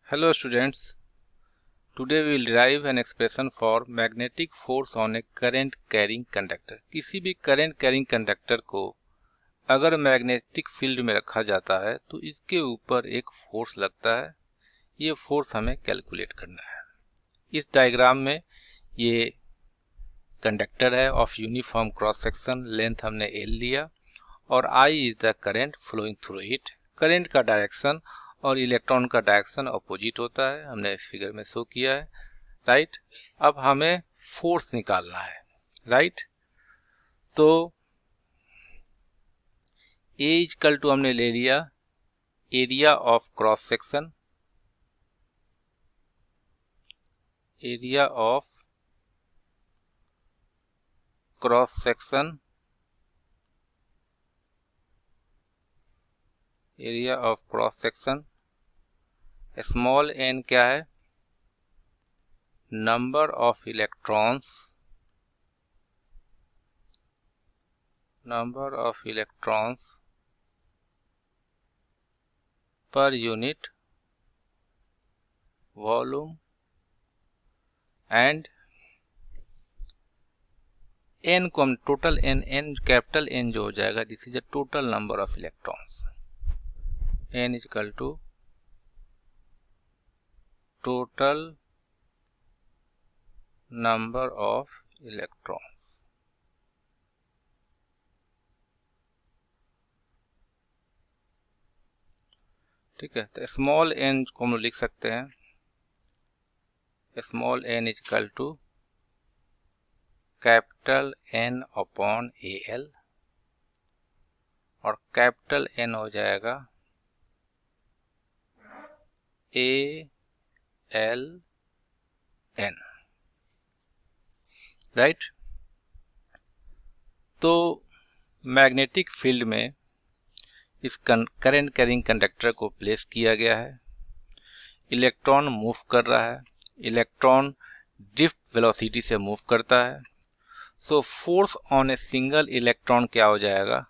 Hello students, today we will derive an expression for magnetic force on a current carrying conductor. किसी भी current carrying conductor को अगर magnetic field में रखा जाता है तो इसके ऊपर एक फोर्स लगता है। ये फोर्स हमें कैलकुलेट करना है। इस डायग्राम में ये कंडक्टर है of uniform cross section, length हमने L लिया और I is the current flowing through it. Current का डायरेक्शन और इलेक्ट्रॉन का डायरेक्शन अपोजिट होता है, हमने इस फिगर में शो किया है, राइट। अब हमें फोर्स निकालना है, राइट। तो A इक्वल टू हमने ले लिया area of cross section, area of cross section, area of cross section. Small n क्या है? Number of electrons, number of electrons per unit volume and n को हम टोटल n कैपिटल N जो हो जाएगा, this is the total number of electrons. n is equal to total number of electrons. ठीक है, तो स्मॉल n को हम लिख सकते हैं, small n is equal to capital N upon AL और कैपिटल N हो जाएगा ALN, राइट। तो मैग्नेटिक फील्ड में इस करंट कैरिंग कंडक्टर को प्लेस किया गया है। इलेक्ट्रॉन मूव कर रहा है, इलेक्ट्रॉन ड्रिफ्ट वेलोसिटी से मूव करता है। So force on a single electron क्या हो जाएगा?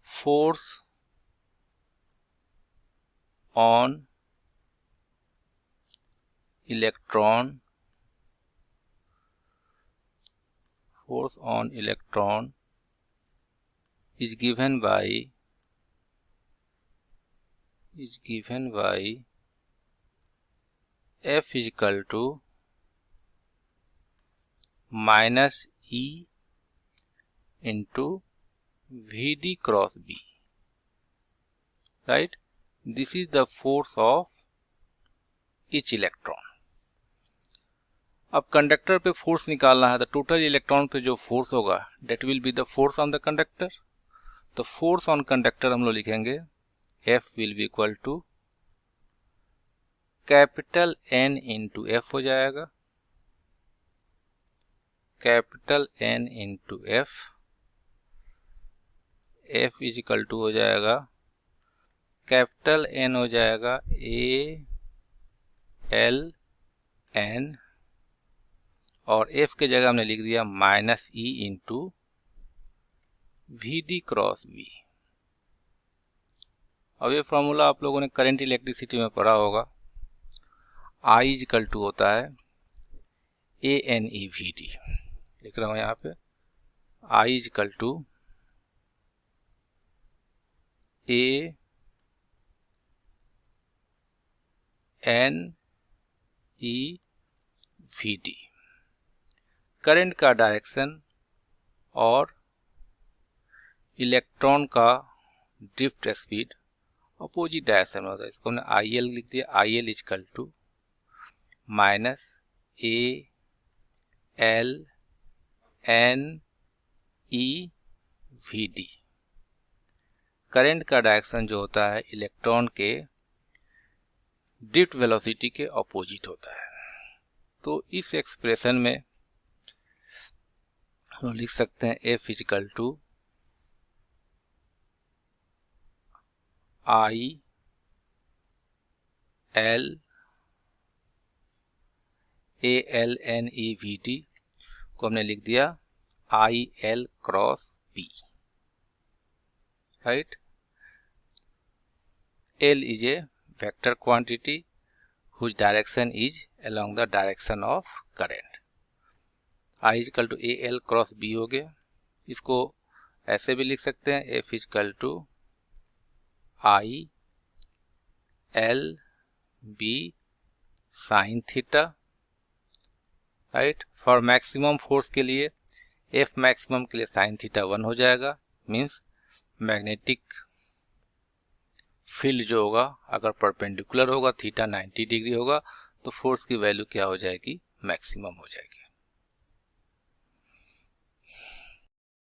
Force on electron, force on electron is given by F is equal to minus E into VD cross B, right? This is the force of each electron. अब conductor पे force निकालना है, तो total electron पे जो force होगा that will be the force on the conductor. तो force on conductor हम लोग लिखेंगे F will be equal to capital N into F हो जाएगा, capital N into F। F is equal to हो जाएगा कैपिटल N हो जाएगा ALN और F के जगह हमने लिख दिया minus E into VD cross B। अब ये फॉर्मूला आप लोगों ने करंट इलेक्ट्रिसिटी में पढ़ा होगा। I इज इक्वल टू होता है ANEVD, लिख रहा हूँ यहाँ पे। I is equal to ANEVD। Current का डायरेक्शन और इलेक्ट्रॉन का ड्रिफ्ट स्पीड अपोजिट डायरेक्शन में होता है। इसको हमने IL लिख दिया, IL is equal to minus ALNEVD। Current का डायरेक्शन जो होता है इलेक्ट्रॉन के ड्रिफ्ट वेलोसिटी के अपोजिट होता है। तो इस एक्सप्रेशन में हम लिख सकते हैं F is equal to ALNEVD को हमने लिख दिया IL cross B, right. L is a vector quantity whose direction is along the direction of current. I is equal to A L cross B हो गया। इसको ऐसे भी लिख सकते हैं, F is equal to I L B sine theta, right. For maximum force के लिए एफ मैक्सिमम के लिए साइन थीटा 1 हो जाएगा। मीन्स मैग्नेटिक फील्ड जो होगा अगर परपेंडिकुलर होगा, थीटा 90 डिग्री होगा, तो फोर्स की वैल्यू क्या हो जाएगी, मैक्सिमम हो जाएगी।